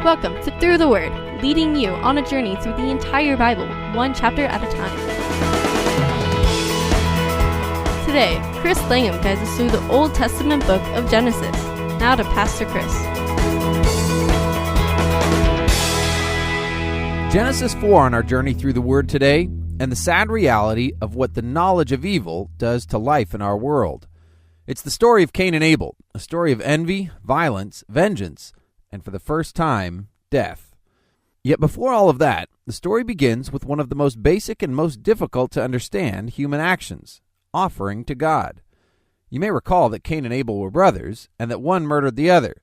Welcome to Through the Word, leading you on a journey through the entire Bible, one chapter at a time. Today, Chris Langham guides us through the Old Testament book of Genesis. Now to Pastor Chris. Genesis 4 on our journey through the Word today, and the sad reality of what the knowledge of evil does to life in our world. It's the story of Cain and Abel, a story of envy, violence, vengeance, and for the first time, death. Yet before all of that, the story begins with one of the most basic and most difficult to understand human actions, offering to God. You may recall that Cain and Abel were brothers, and that one murdered the other.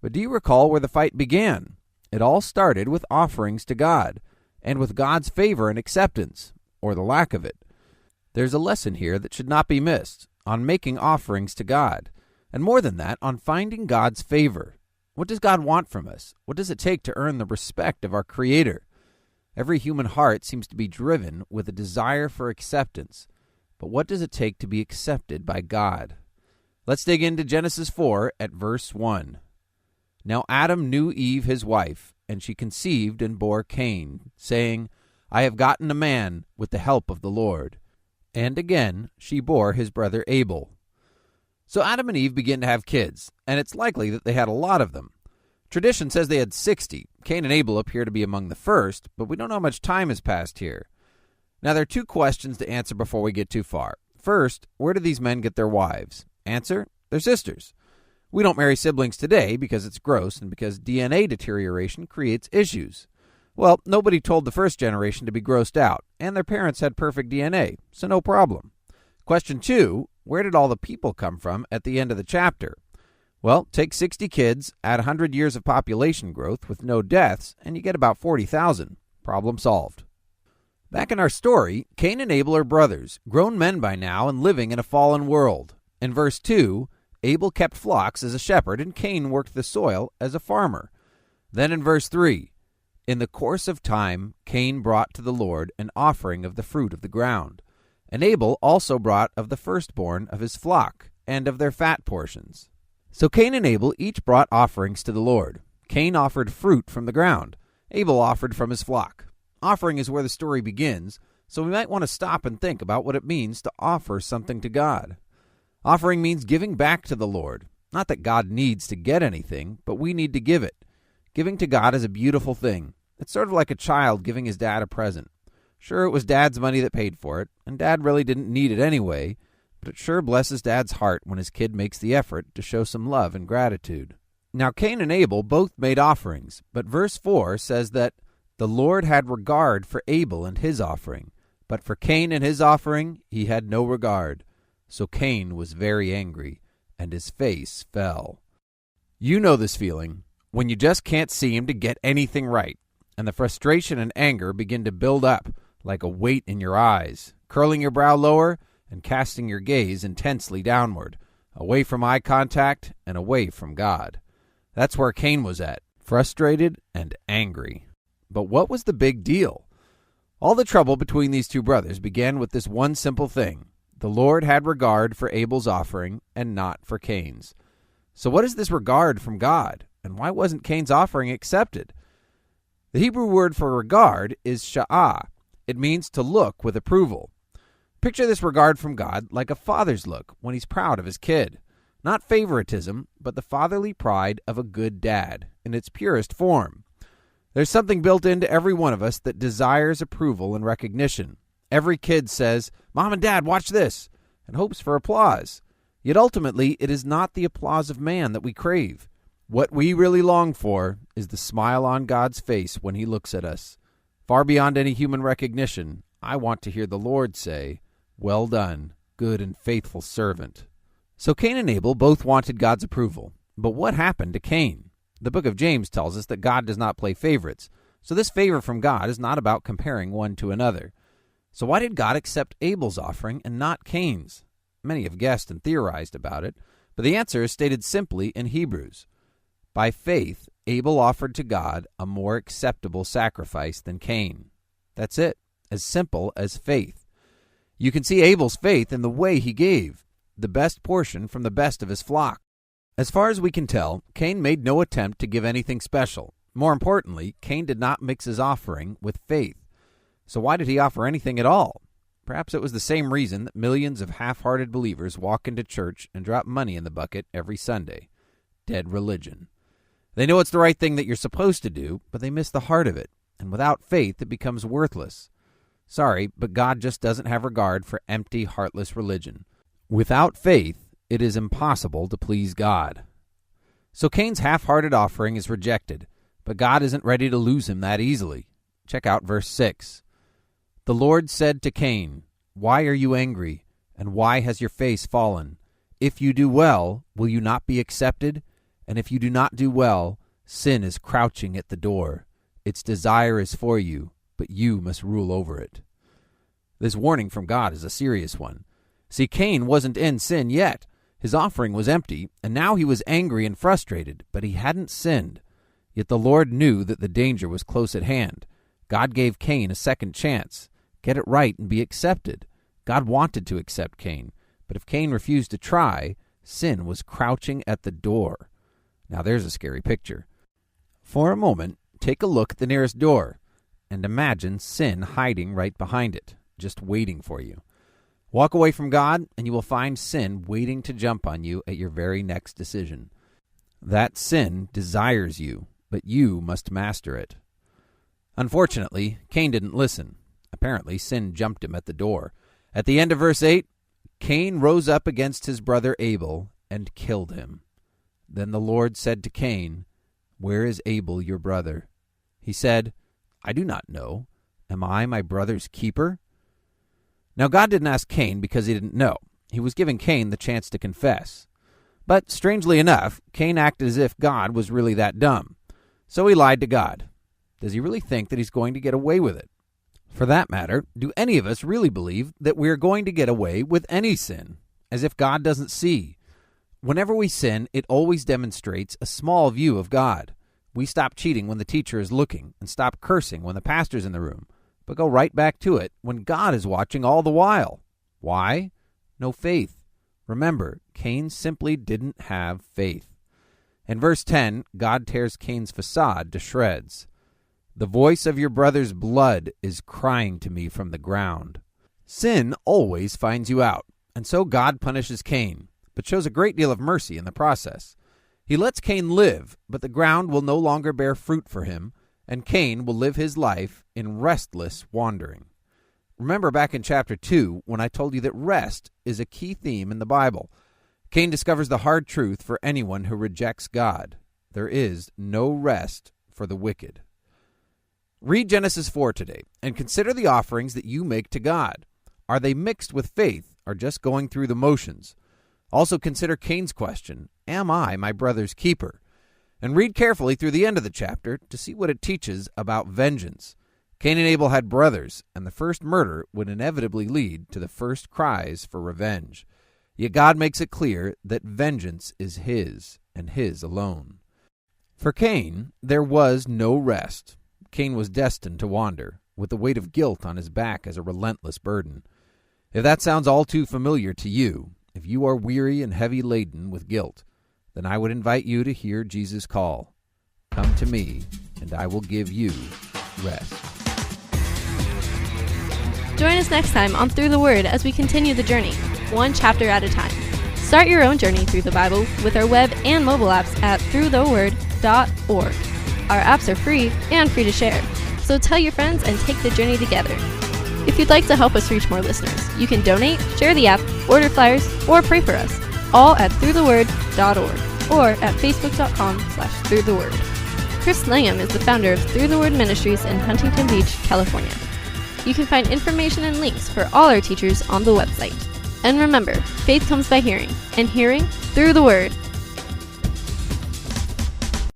But do you recall where the fight began? It all started with offerings to God, and with God's favor and acceptance, or the lack of it. There's a lesson here that should not be missed, on making offerings to God, and more than that, on finding God's favor. What does God want from us? What does it take to earn the respect of our Creator? Every human heart seems to be driven with a desire for acceptance, but what does it take to be accepted by God? Let's dig into Genesis 4 at verse 1. Now Adam knew Eve his wife, and she conceived and bore Cain, saying, I have gotten a man with the help of the Lord. And again she bore his brother Abel. So Adam and Eve begin to have kids, and it's likely that they had a lot of them. Tradition says they had 60. Cain and Abel appear to be among the first, but we don't know how much time has passed here. Now there are two questions to answer before we get too far. First, where do these men get their wives? Answer, they're sisters. We don't marry siblings today because it's gross and because DNA deterioration creates issues. Well, nobody told the first generation to be grossed out, and their parents had perfect DNA, so no problem. Question 2, where did all the people come from at the end of the chapter? Well, take 60 kids, add 100 years of population growth with no deaths, and you get about 40,000. Problem solved. Back in our story, Cain and Abel are brothers, grown men by now and living in a fallen world. In verse 2, Abel kept flocks as a shepherd, and Cain worked the soil as a farmer. Then in verse 3, in the course of time, Cain brought to the Lord an offering of the fruit of the ground. And Abel also brought of the firstborn of his flock, and of their fat portions. So Cain and Abel each brought offerings to the Lord. Cain offered fruit from the ground. Abel offered from his flock. Offering is where the story begins, so we might want to stop and think about what it means to offer something to God. Offering means giving back to the Lord. Not that God needs to get anything, but we need to give it. Giving to God is a beautiful thing. It's sort of like a child giving his dad a present. Sure, it was Dad's money that paid for it, and Dad really didn't need it anyway, but it sure blesses Dad's heart when his kid makes the effort to show some love and gratitude. Now, Cain and Abel both made offerings, but verse 4 says that the Lord had regard for Abel and his offering, but for Cain and his offering he had no regard. So Cain was very angry, and his face fell. You know this feeling, when you just can't seem to get anything right, and the frustration and anger begin to build up like a weight in your eyes, curling your brow lower and casting your gaze intensely downward, away from eye contact and away from God. That's where Cain was at, frustrated and angry. But what was the big deal? All the trouble between these two brothers began with this one simple thing. The Lord had regard for Abel's offering and not for Cain's. So what is this regard from God? And why wasn't Cain's offering accepted? The Hebrew word for regard is sha'ah. It means to look with approval. Picture this regard from God like a father's look when he's proud of his kid. Not favoritism, but the fatherly pride of a good dad in its purest form. There's something built into every one of us that desires approval and recognition. Every kid says, Mom and Dad, watch this, and hopes for applause. Yet ultimately, it is not the applause of man that we crave. What we really long for is the smile on God's face when he looks at us. Far beyond any human recognition, I want to hear the Lord say, Well done, good and faithful servant. So Cain and Abel both wanted God's approval. But what happened to Cain? The book of James tells us that God does not play favorites. So this favor from God is not about comparing one to another. So why did God accept Abel's offering and not Cain's? Many have guessed and theorized about it, but the answer is stated simply in Hebrews. By faith, Abel offered to God a more acceptable sacrifice than Cain. That's it, as simple as faith. You can see Abel's faith in the way he gave, the best portion from the best of his flock. As far as we can tell, Cain made no attempt to give anything special. More importantly, Cain did not mix his offering with faith. So why did he offer anything at all? Perhaps it was the same reason that millions of half-hearted believers walk into church and drop money in the bucket every Sunday. Dead religion. They know it's the right thing that you're supposed to do, but they miss the heart of it. And without faith, it becomes worthless. Sorry, but God just doesn't have regard for empty, heartless religion. Without faith, it is impossible to please God. So Cain's half-hearted offering is rejected, but God isn't ready to lose him that easily. Check out verse 6. The Lord said to Cain, "Why are you angry, and why has your face fallen? If you do well, will you not be accepted? And if you do not do well, sin is crouching at the door. Its desire is for you, but you must rule over it." This warning from God is a serious one. See, Cain wasn't in sin yet. His offering was empty, and now he was angry and frustrated, but he hadn't sinned. Yet the Lord knew that the danger was close at hand. God gave Cain a second chance. Get it right and be accepted. God wanted to accept Cain, but if Cain refused to try, sin was crouching at the door. Now there's a scary picture. For a moment, take a look at the nearest door, and imagine sin hiding right behind it, just waiting for you. Walk away from God, and you will find sin waiting to jump on you at your very next decision. That sin desires you, but you must master it. Unfortunately, Cain didn't listen. Apparently, sin jumped him at the door. At the end of verse 8, Cain rose up against his brother Abel and killed him. Then the Lord said to Cain, "Where is Abel your brother?" He said, "I do not know. Am I my brother's keeper?" Now God didn't ask Cain because he didn't know. He was giving Cain the chance to confess. But strangely enough, Cain acted as if God was really that dumb. So he lied to God. Does he really think that he's going to get away with it? For that matter, do any of us really believe that we are going to get away with any sin, as if God doesn't see? Whenever we sin, it always demonstrates a small view of God. We stop cheating when the teacher is looking and stop cursing when the pastor's in the room, but go right back to it when God is watching all the while. Why? No faith. Remember, Cain simply didn't have faith. In verse 10, God tears Cain's facade to shreds. The voice of your brother's blood is crying to me from the ground. Sin always finds you out, and so God punishes Cain, but shows a great deal of mercy in the process. He lets Cain live, but the ground will no longer bear fruit for him, and Cain will live his life in restless wandering. Remember back in chapter 2 when I told you that rest is a key theme in the Bible. Cain discovers the hard truth for anyone who rejects God. There is no rest for the wicked. Read Genesis 4 today and consider the offerings that you make to God. Are they mixed with faith or just going through the motions? Also consider Cain's question, "Am I my brother's keeper?" And read carefully through the end of the chapter to see what it teaches about vengeance. Cain and Abel had brothers, and the first murder would inevitably lead to the first cries for revenge. Yet God makes it clear that vengeance is his, and his alone. For Cain, there was no rest. Cain was destined to wander, with the weight of guilt on his back as a relentless burden. If that sounds all too familiar to you, if you are weary and heavy laden with guilt, then I would invite you to hear Jesus' call. Come to me, and I will give you rest. Join us next time on Through the Word as we continue the journey, one chapter at a time. Start your own journey through the Bible with our web and mobile apps at throughtheword.org. Our apps are free and free to share, so tell your friends and take the journey together. If you'd like to help us reach more listeners, you can donate, share the app, order flyers, or pray for us, all at throughtheword.org or at facebook.com/throughtheword. Chris Langham is the founder of Through the Word Ministries in Huntington Beach, California. You can find information and links for all our teachers on the website. And remember, faith comes by hearing, and hearing through the Word.